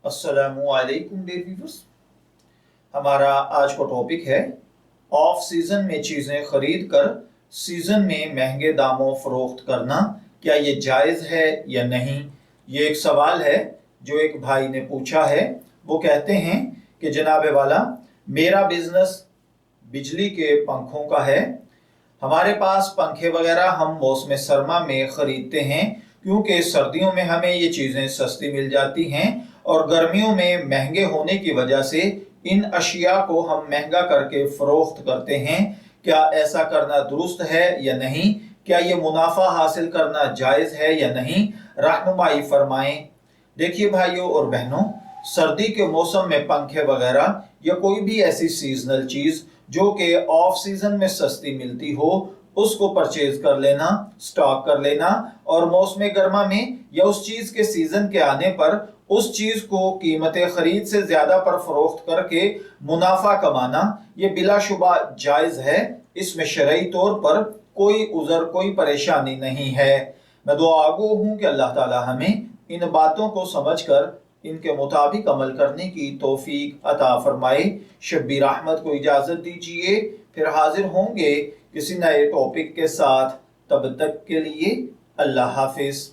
अस्सलामुअलैकुम dear viewers. हमारा आज का टॉपिक है ऑफ सीजन में चीजें खरीद कर सीजन में महंगे दामों फरोख्त करना, क्या ये जायज है या नहीं। ये एक सवाल है जो एक भाई ने पूछा है। वो कहते हैं कि जनाब वाला, मेरा बिजनेस बिजली के पंखों का है। हमारे पास पंखे वगैरह हम मौसम सरमा में खरीदते हैं क्योंकि सर्दियों में हमें ये चीज़ें सस्ती मिल जाती हैं और गर्मियों में महंगे होने की वजह से इन अशिया को हम महंगा करके फरोख्त करते हैं। क्या ऐसा करना दुरुस्त है या नहीं? क्या ये मुनाफा हासिल करना जायज़ है या नहीं? रहनुमाई फरमाएं। देखिए भाइयों और बहनों, सर्दी के मौसम में पंखे वगैरह या कोई भी ऐसी सीजनल चीज़ जो कि ऑफ सीजन में सस्ती मिलती हो, उसको परचेज कर लेना, स्टॉक कर लेना और मौसम गर्मा में या उस चीज के सीजन के आने पर उस चीज को कीमत खरीद से ज्यादा पर फरोख्त करके मुनाफा कमाना, ये बिलाशुबा जायज है। इसमें शरई तौर पर कोई उज़र, कोई परेशानी नहीं है। मैं दुआगो हूँ कि अल्लाह ताला हमें इन बातों को समझकर इनके मुताबिक अमल करने की तौफीक अता फरमाए। शब्बीर अहमद को इजाज़त दीजिए, फिर हाजिर होंगे किसी नए टॉपिक के साथ। तब तक के लिए अल्लाह हाफिज।